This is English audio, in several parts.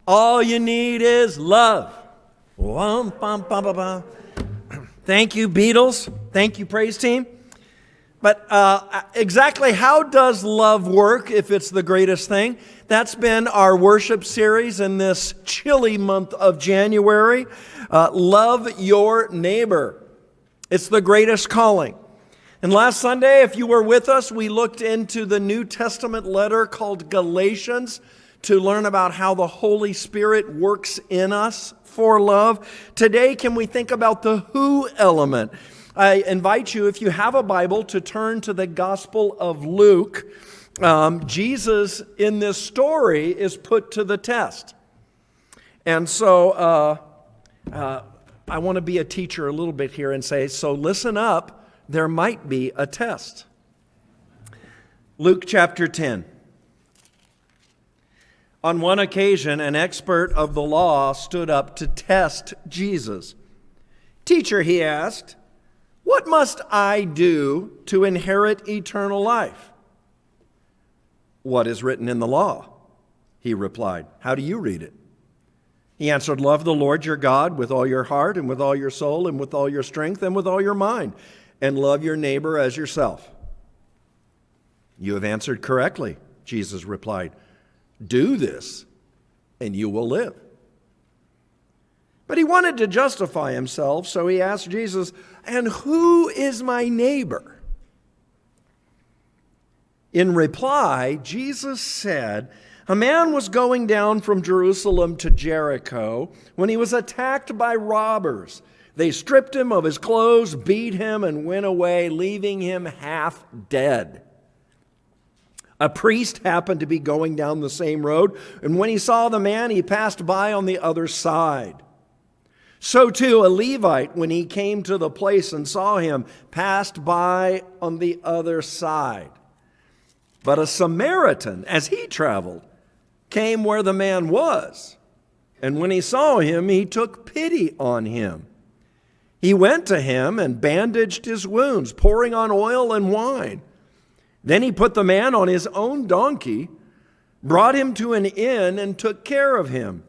All you need is love. Thank you, Beatles. Thank you, praise team. But exactly how does love work if it's the greatest thing? That's been our worship series in this chilly month of January. Love your neighbor. It's the greatest calling. And last Sunday, if you were with us, we looked into the New Testament letter called Galatians to learn about how the Holy Spirit works in us for love. Today, can we think about the who element? I invite you, if you have a Bible, to turn to the Gospel of Luke. Jesus, in this story, is put to the test. And so I want to be a teacher a little bit here and say, so listen up, there might be a test. Luke chapter 10. On one occasion, an expert of the law stood up to test Jesus. "Teacher," he asked, "what must I do to inherit eternal life?" "What is written in the law?" he replied. "How do you read it?" He answered, "Love the Lord your God with all your heart and with all your soul and with all your strength and with all your mind, and love your neighbor as yourself." "You have answered correctly," Jesus replied. "Do this, and you will live." But he wanted to justify himself, so he asked Jesus, "And who is my neighbor?" In reply, Jesus said, "A man was going down from Jerusalem to Jericho when he was attacked by robbers. They stripped him of his clothes, beat him, and went away, leaving him half dead. A priest happened to be going down the same road, and when he saw the man, he passed by on the other side. So too, a Levite, when he came to the place and saw him, passed by on the other side. But a Samaritan, as he traveled, came where the man was, and when he saw him, he took pity on him. He went to him and bandaged his wounds, pouring on oil and wine. Then he put the man on his own donkey, brought him to an inn, and took care of him.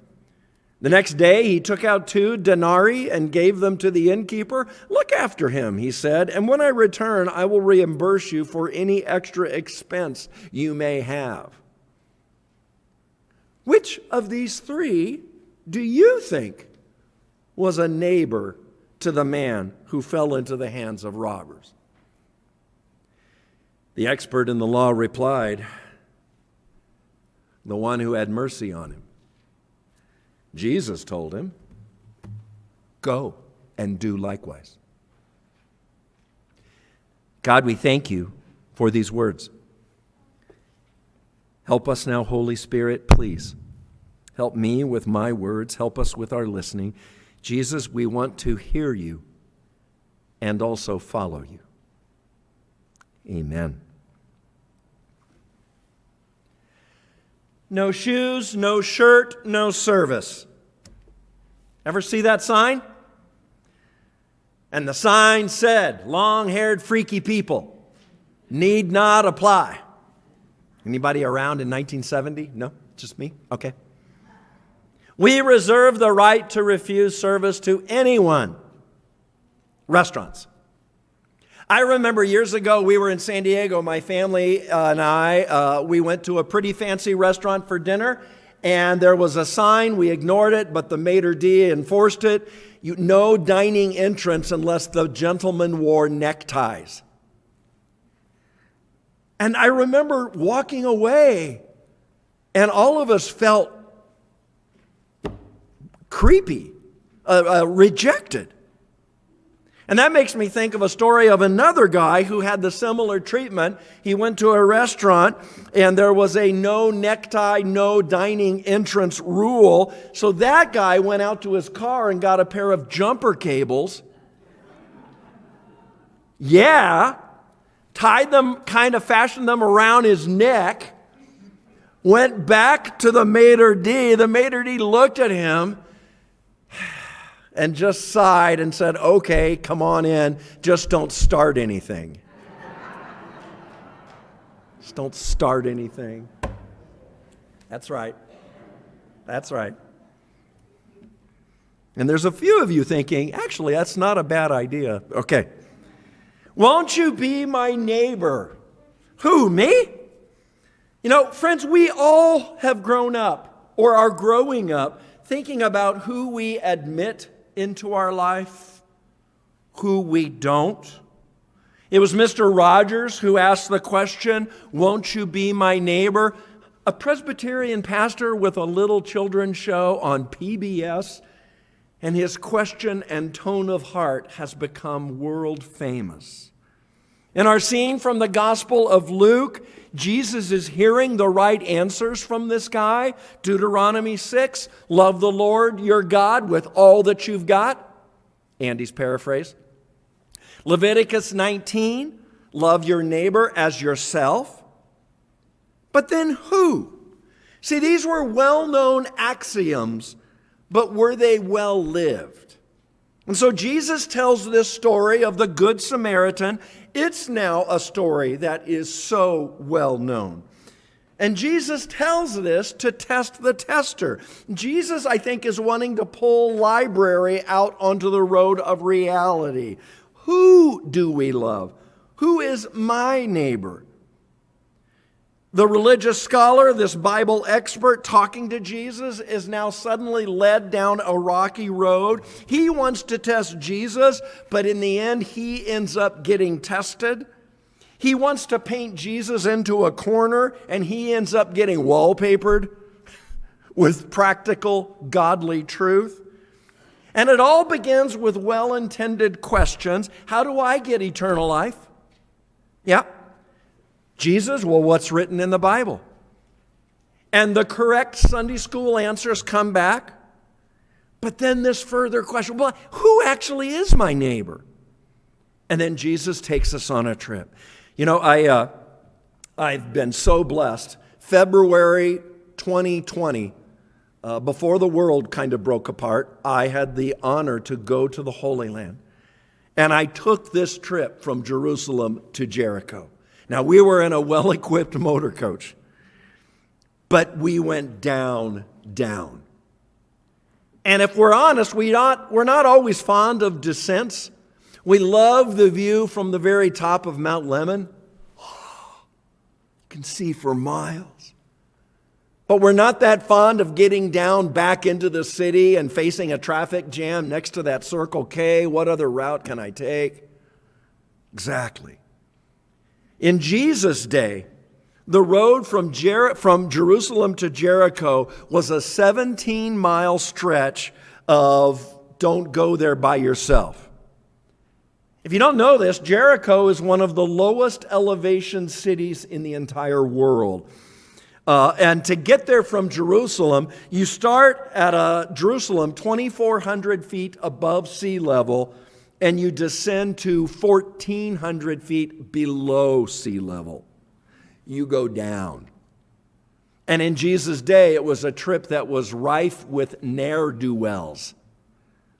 The next day he took out 2 denarii and gave them to the innkeeper. 'Look after him,' he said, 'and when I return, I will reimburse you for any extra expense you may have.' Which of these 3 do you think was a neighbor to the man who fell into the hands of robbers?" The expert in the law replied, "The one who had mercy on him." Jesus told him, "Go and do likewise." God, we thank you for these words. Help us now, Holy Spirit, please. Help me with my words. Help us with our listening. Jesus, we want to hear you and also follow you. Amen. No shoes, no shirt, no service. Ever see that sign? And the sign said, "Long-haired, freaky people need not apply." Anybody around in 1970? No? Just me? Okay. "We reserve the right to refuse service to anyone." Restaurants. I remember years ago, we were in San Diego, my family and I, we went to a pretty fancy restaurant for dinner, and there was a sign. We ignored it, but the maitre d' enforced it. No dining entrance unless the gentleman wore neckties. And I remember walking away, and all of us felt creepy, rejected. And that makes me think of a story of another guy who had the similar treatment. He went to a restaurant and there was a no necktie, no dining entrance rule. So that guy went out to his car and got a pair of jumper cables. Tied them, kind of fashioned them around his neck. Went back to the maitre d'. The maitre d' looked at him and just sighed and said, "Okay, come on in. Just don't start anything." Just don't start anything. That's right. That's right. And there's a few of you thinking, actually, that's not a bad idea. Okay. Won't you be my neighbor? Who, me? You know, friends, we all have grown up or are growing up thinking about who we admit into our life, who we don't. It was Mr. Rogers who asked the question, won't you be my neighbor? A Presbyterian pastor with a little children's show on PBS, and his question and tone of heart has become world famous. In our scene from the Gospel of Luke, Jesus is hearing the right answers from this guy. Deuteronomy 6, love the Lord your God with all that you've got. Andy's paraphrase. Leviticus 19, love your neighbor as yourself. But then who? See, these were well-known axioms, but were they well-lived? And so Jesus tells this story of the Good Samaritan. It's now a story that is so well-known. And Jesus tells this to test the tester. Jesus, I think, is wanting to pull library out onto the road of reality. Who do we love? Who is my neighbor? The religious scholar, this Bible expert talking to Jesus, is now suddenly led down a rocky road. He wants to test Jesus, but in the end, he ends up getting tested. He wants to paint Jesus into a corner, and he ends up getting wallpapered with practical, godly truth. And it all begins with well-intended questions. How do I get eternal life? Yeah. Jesus, well, what's written in the Bible? And the correct Sunday school answers come back. But then this further question, well, who actually is my neighbor? And then Jesus takes us on a trip. You know, I've been so blessed. February 2020, before the world kind of broke apart, I had the honor to go to the Holy Land. And I took this trip from Jerusalem to Jericho. Now, we were in a well-equipped motor coach, but we went down. And if we're honest, we're not always fond of descents. We love the view from the very top of Mount Lemmon. You can see for miles. But we're not that fond of getting down back into the city and facing a traffic jam next to that Circle K. What other route can I take? Exactly. In Jesus' day, the road from Jerusalem to Jericho was a 17-mile stretch of don't go there by yourself. If you don't know this, Jericho is one of the lowest elevation cities in the entire world. And to get there from Jerusalem, you start at Jerusalem 2,400 feet above sea level, and you descend to 1,400 feet below sea level. You go down. And in Jesus' day, it was a trip that was rife with ne'er-do-wells.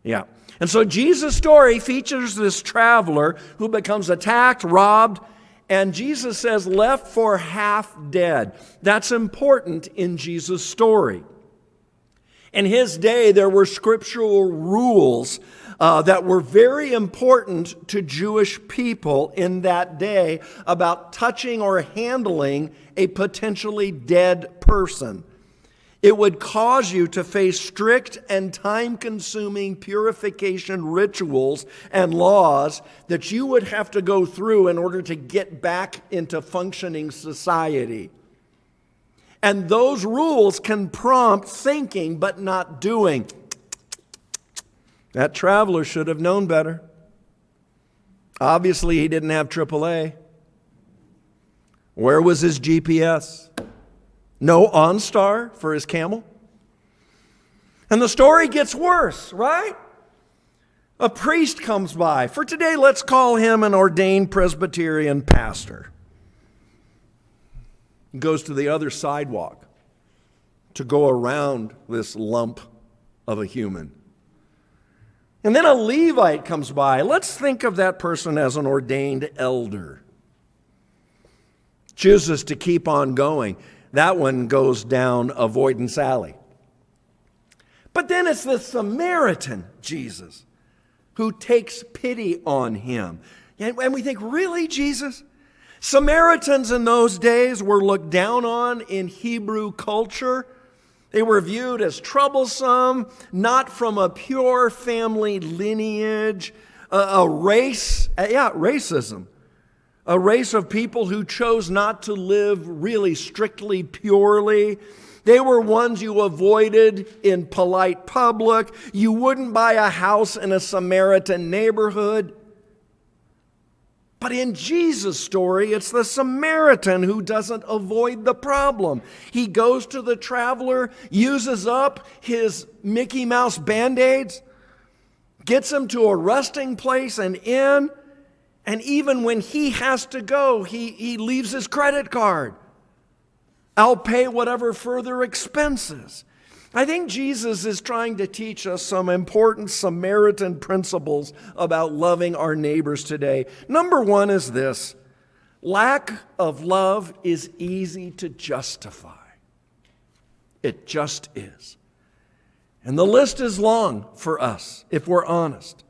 Yeah. And so Jesus' story features this traveler who becomes attacked, robbed, and Jesus says left for half dead. That's important in Jesus' story. In his day, there were scriptural rules that were very important to Jewish people in that day about touching or handling a potentially dead person. It would cause you to face strict and time-consuming purification rituals and laws that you would have to go through in order to get back into functioning society. And those rules can prompt thinking but not doing. That traveler should have known better. Obviously, he didn't have AAA. Where was his GPS? No OnStar for his camel? And the story gets worse, right? A priest comes by. For today, let's call him an ordained Presbyterian pastor. He goes to the other sidewalk to go around this lump of a human. And then a Levite comes by. Let's think of that person as an ordained elder. Chooses to keep on going. That one goes down avoidance alley. But then it's the Samaritan Jesus who takes pity on him. And we think, really, Jesus? Samaritans in those days were looked down on in Hebrew culture. They were viewed as troublesome, not from a pure family lineage, a race, racism. A race of people who chose not to live really strictly purely. They were ones you avoided in polite public. You wouldn't buy a house in a Samaritan neighborhood. But in Jesus' story, it's the Samaritan who doesn't avoid the problem. He goes to the traveler, uses up his Mickey Mouse Band-Aids, gets him to a resting place, an inn, and even when he has to go, he leaves his credit card. I'll pay whatever further expenses. I think Jesus is trying to teach us some important Samaritan principles about loving our neighbors today. Number one is this: lack of love is easy to justify. It just is. And the list is long for us, if we're honest.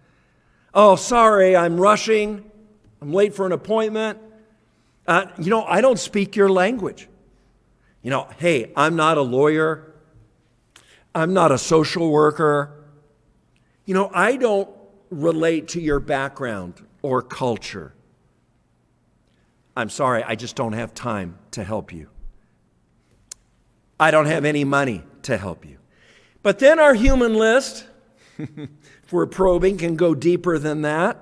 Oh, sorry, I'm rushing. I'm late for an appointment. I don't speak your language. Hey, I'm not a lawyer. I'm not a social worker. I don't relate to your background or culture. I'm sorry, I just don't have time to help you. I don't have any money to help you. But then our human list, if we're probing, can go deeper than that.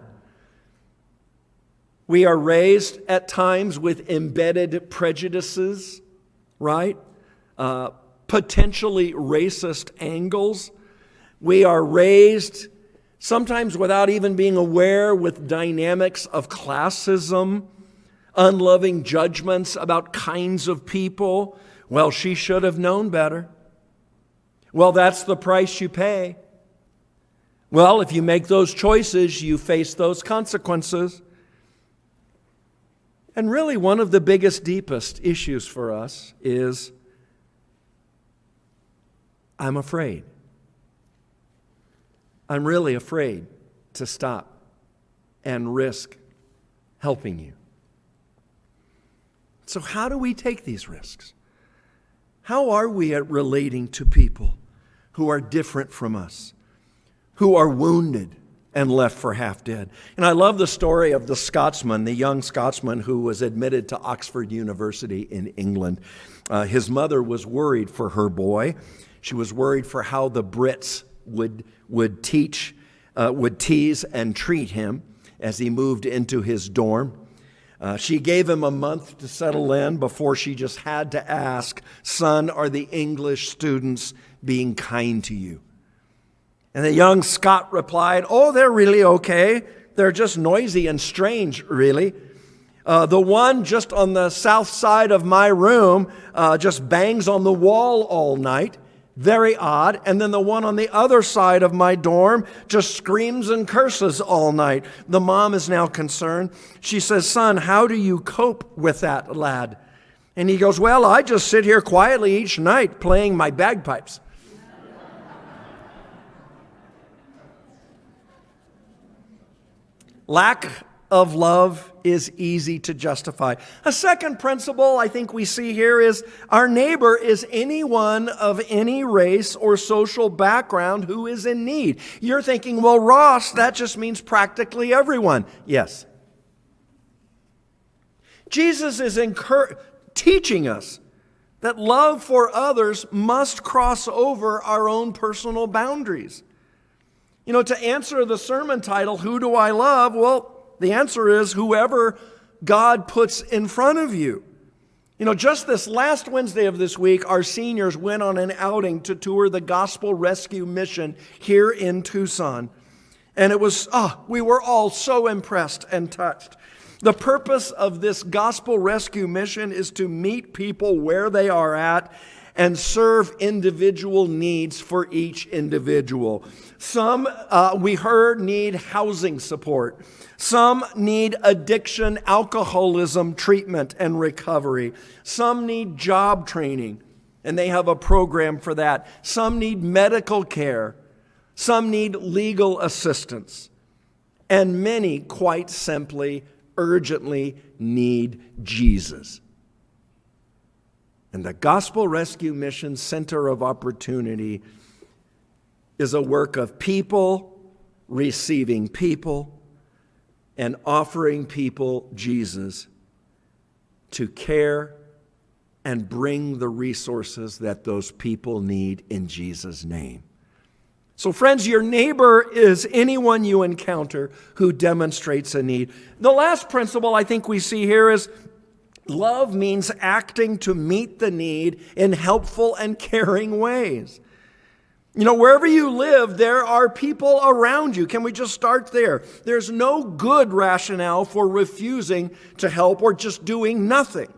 We are raised at times with embedded prejudices, right? Potentially racist angles. We are raised sometimes without even being aware with dynamics of classism, unloving judgments about kinds of people. Well, she should have known better. Well, that's the price you pay. Well, if you make those choices, you face those consequences. And really, one of the biggest, deepest issues for us is, I'm afraid. I'm really afraid to stop and risk helping you. So how do we take these risks? How are we at relating to people who are different from us, who are wounded and left for half dead? And I love the story of the Scotsman, the young Scotsman who was admitted to Oxford University in England. His mother was worried for her boy. She was worried for how the Brits would tease and treat him as he moved into his dorm. She gave him a month to settle in before she just had to ask, "Son, are the English students being kind to you?" And the young Scot replied, "Oh, they're really okay. They're just noisy and strange, really. The one just on the south side of my room just bangs on the wall all night. Very odd. And then the one on the other side of my dorm just screams and curses all night." The mom is now concerned. She says, "Son, how do you cope with that lad?" And he goes, "Well, I just sit here quietly each night playing my bagpipes." Lack of love is easy to justify. A second principle I think we see here is our neighbor is anyone of any race or social background who is in need. You're thinking, well, Ross, that just means practically everyone. Yes. Jesus is teaching us that love for others must cross over our own personal boundaries. To answer the sermon title, "Who do I love?" Well, the answer is whoever God puts in front of you. Just this last Wednesday of this week, our seniors went on an outing to tour the Gospel Rescue Mission here in Tucson. And we were all so impressed and touched. The purpose of this Gospel Rescue Mission is to meet people where they are at and serve individual needs for each individual. Some, we heard, need housing support. Some need addiction, alcoholism treatment and recovery. Some need job training. and they have a program for that. Some need medical care. Some need legal assistance. And many, quite simply, urgently need Jesus. And the Gospel Rescue Mission Center of Opportunity is a work of people receiving people and offering people Jesus to care and bring the resources that those people need in Jesus' name. So friends, your neighbor is anyone you encounter who demonstrates a need. The last principle I think we see here is love means acting to meet the need in helpful and caring ways. You know, wherever you live, there are people around you. Can we just start there? There's no good rationale for refusing to help or just doing nothing.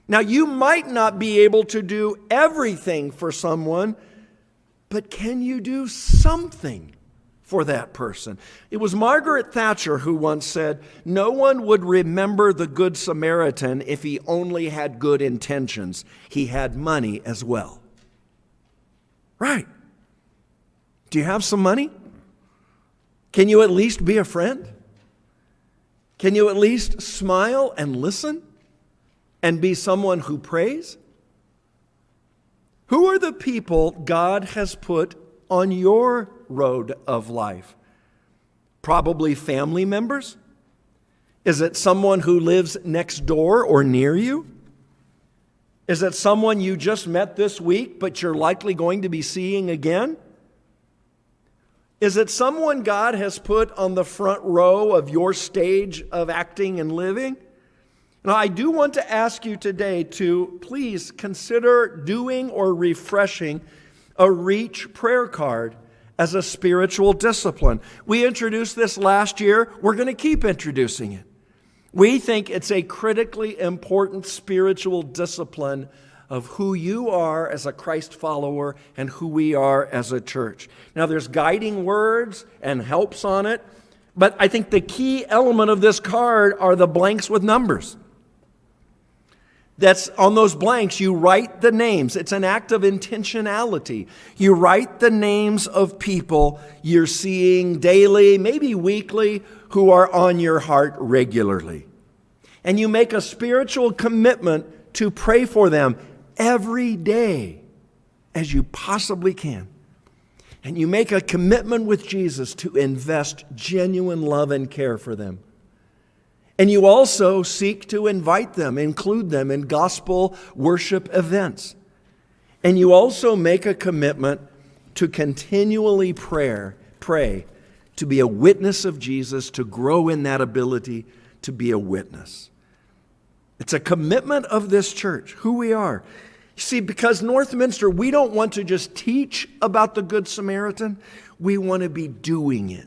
Now, you might not be able to do everything for someone, but can you do something for that person? It was Margaret Thatcher who once said, "No one would remember the Good Samaritan if he only had good intentions. He had money as well." Right. Do you have some money? Can you at least be a friend? Can you at least smile and listen and be someone who prays? Who are the people God has put on your road of life? Probably family members. Is it someone who lives next door or near you? Is it someone you just met this week but you're likely going to be seeing again? Is it someone God has put on the front row of your stage of acting and living? Now, I do want to ask you today to please consider doing or refreshing a Reach prayer card as a spiritual discipline. We introduced this last year. We're going to keep introducing it. We think it's a critically important spiritual discipline of who you are as a Christ follower and who we are as a church. Now, there's guiding words and helps on it, but I think the key element of this card are the blanks with numbers. That's on those blanks, you write the names. It's an act of intentionality. You write the names of people you're seeing daily, maybe weekly, who are on your heart regularly. And you make a spiritual commitment to pray for them every day as you possibly can. And you make a commitment with Jesus to invest genuine love and care for them. And you also seek to invite them, include them in gospel worship events. And you also make a commitment to continually pray to be a witness of Jesus, to grow in that ability to be a witness. It's a commitment of this church, who we are. You see, because Northminster, we don't want to just teach about the Good Samaritan. We want to be doing it.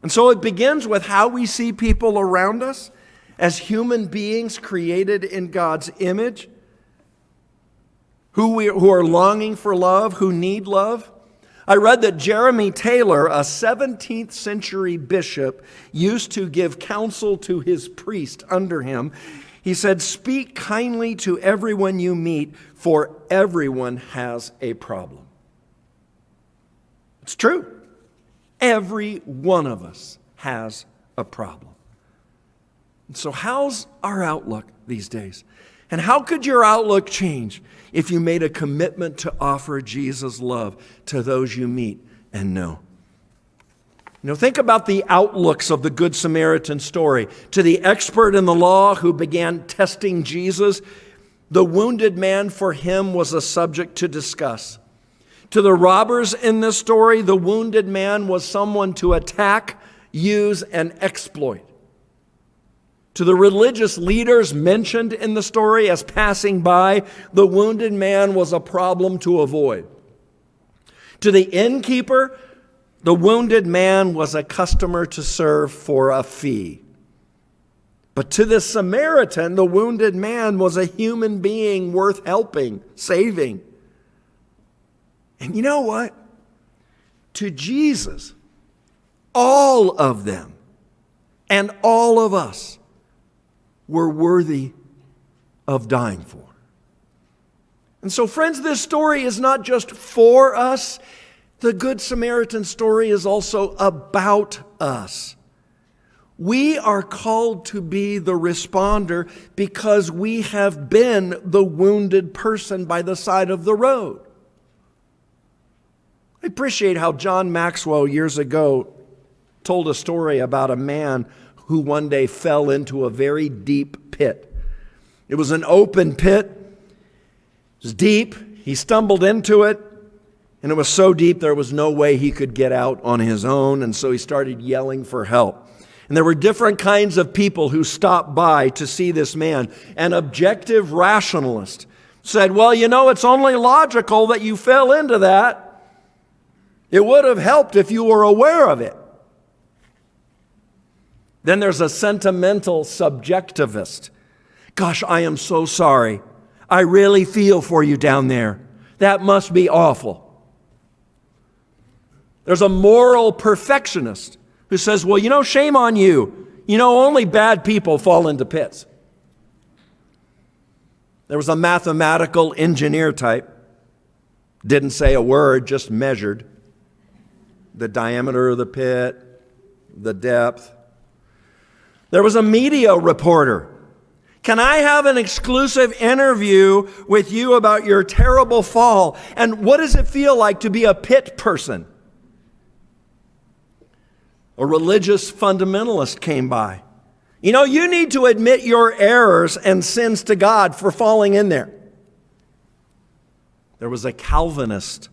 And so it begins with how we see people around us as human beings created in God's image, who are longing for love, who need love. I read that Jeremy Taylor, a 17th century bishop, used to give counsel to his priest under him. He said, "Speak kindly to everyone you meet, for everyone has a problem." It's true. Every one of us has a problem. And so how's our outlook these days? And how could your outlook change if you made a commitment to offer Jesus' love to those you meet and know? You know, think about the outlooks of the Good Samaritan story. To the expert in the law who began testing Jesus, the wounded man for him was a subject to discuss. To the robbers in this story, the wounded man was someone to attack, use, and exploit. To the religious leaders mentioned in the story as passing by, the wounded man was a problem to avoid. To the innkeeper, the wounded man was a customer to serve for a fee. But to the Samaritan, the wounded man was a human being worth helping, saving. And you know what? To Jesus, all of them and all of us were worthy of dying for. And so, friends, this story is not just for us. The Good Samaritan story is also about us. We are called to be the responder because we have been the wounded person by the side of the road. I appreciate how John Maxwell years ago told a story about a man who one day fell into a very deep pit. It was an open pit. It was deep. He stumbled into it, and it was so deep there was no way he could get out on his own, and so he started yelling for help. And there were different kinds of people who stopped by to see this man. An objective rationalist said, well, it's only logical that you fell into that. It would have helped if you were aware of it. Then there's a sentimental subjectivist. Gosh, I am so sorry. I really feel for you down there. That must be awful. There's a moral perfectionist who says, well, shame on you. Only bad people fall into pits. There was a mathematical engineer type. Didn't say a word, just measured the diameter of the pit, the depth. There was a media reporter. Can I have an exclusive interview with you about your terrible fall? And what does it feel like to be a pit person? A religious fundamentalist came by. You need to admit your errors and sins to God for falling in there. There was a Calvinist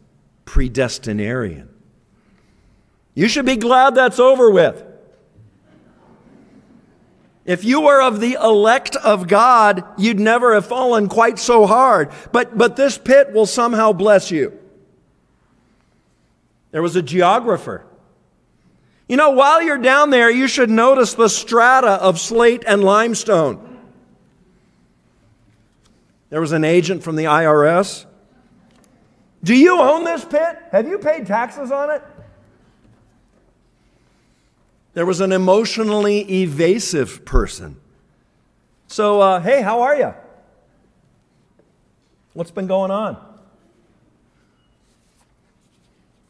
predestinarian. You should be glad that's over with. If you were of the elect of God, you'd never have fallen quite so hard. But this pit will somehow bless you. There was a geographer. While you're down there, you should notice the strata of slate and limestone. There was an agent from the IRS. Do you own this pit? Have you paid taxes on it? There was an emotionally evasive person. So, hey, how are you? What's been going on?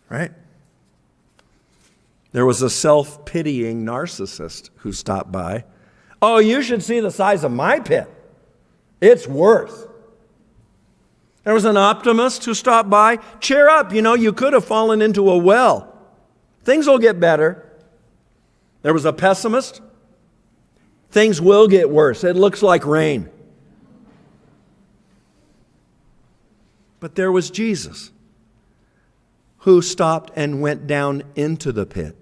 Right? There was a self-pitying narcissist who stopped by. Oh, you should see the size of my pit. It's worse. There was an optimist who stopped by. Cheer up, you could have fallen into a well. Things will get better. There was a pessimist. Things will get worse. It looks like rain. But there was Jesus, who stopped and went down into the pit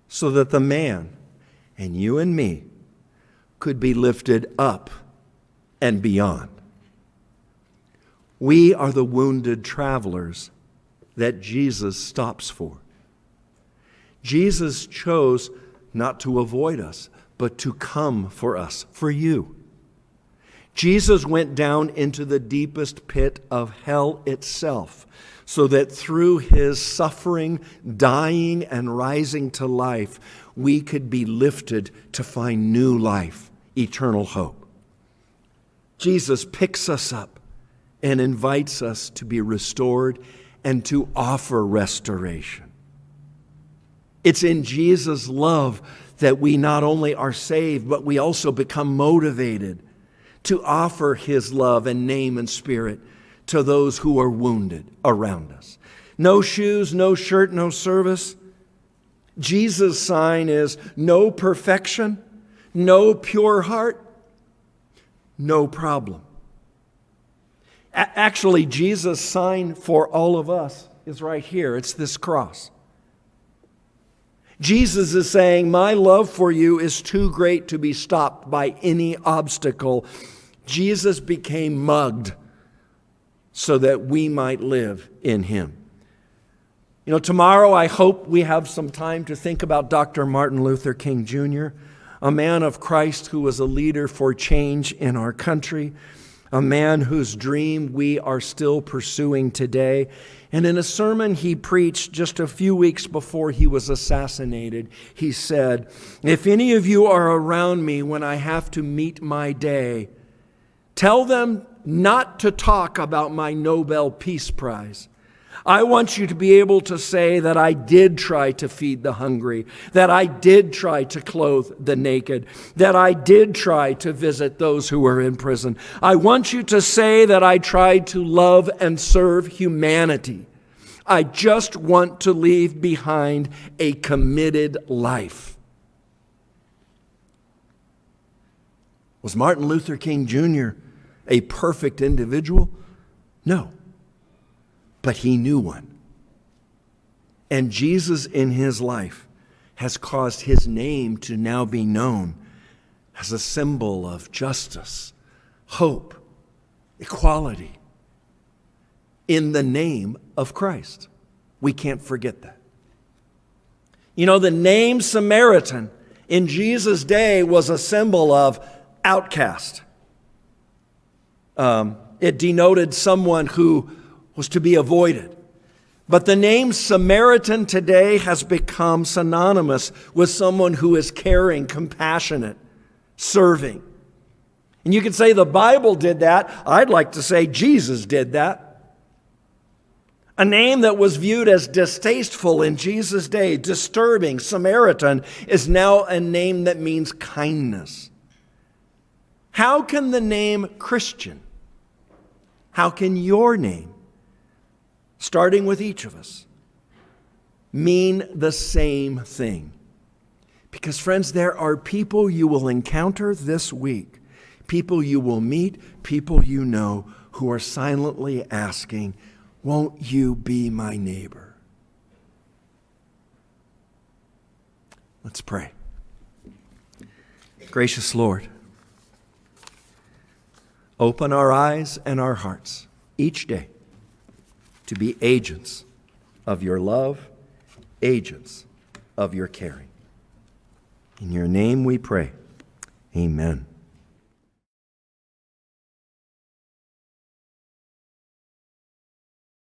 so that the man and you and me could be lifted up and beyond. We are the wounded travelers that Jesus stops for. Jesus chose not to avoid us, but to come for us, for you. Jesus went down into the deepest pit of hell itself, so that through his suffering, dying, and rising to life, we could be lifted to find new life, eternal hope. Jesus picks us up and invites us to be restored and to offer restoration. It's in Jesus' love that we not only are saved, but we also become motivated to offer his love and name and spirit to those who are wounded around us. No shoes, no shirt, no service. Jesus' sign is no perfection, no pure heart, no problem. Actually, Jesus' sign for all of us is right here. It's this cross. Jesus is saying, my love for you is too great to be stopped by any obstacle. Jesus became mugged so that we might live in him. Tomorrow I hope we have some time to think about Dr. Martin Luther King Jr., a man of Christ who was a leader for change in our country, a man whose dream we are still pursuing today. And in a sermon he preached just a few weeks before he was assassinated, he said, if any of you are around me when I have to meet my day, tell them not to talk about my Nobel Peace Prize. I want you to be able to say that I did try to feed the hungry, that I did try to clothe the naked, that I did try to visit those who were in prison. I want you to say that I tried to love and serve humanity. I just want to leave behind a committed life. Was Martin Luther King Jr. a perfect individual? No. But he knew one. And Jesus in his life has caused his name to now be known as a symbol of justice, hope, equality, in the name of Christ. We can't forget that. You know, the name Samaritan in Jesus' day was a symbol of outcast. It denoted someone who was to be avoided. But the name Samaritan today has become synonymous with someone who is caring, compassionate, serving. And you could say the Bible did that. I'd like to say Jesus did that. A name that was viewed as distasteful in Jesus' day, disturbing, Samaritan, is now a name that means kindness. How can the name Christian, how can your name, starting with each of us, mean the same thing? Because, friends, there are people you will encounter this week, people you will meet, people you know, who are silently asking, won't you be my neighbor? Let's pray. Gracious Lord, open our eyes and our hearts each day to be agents of your love, agents of your caring. In your name we pray. Amen.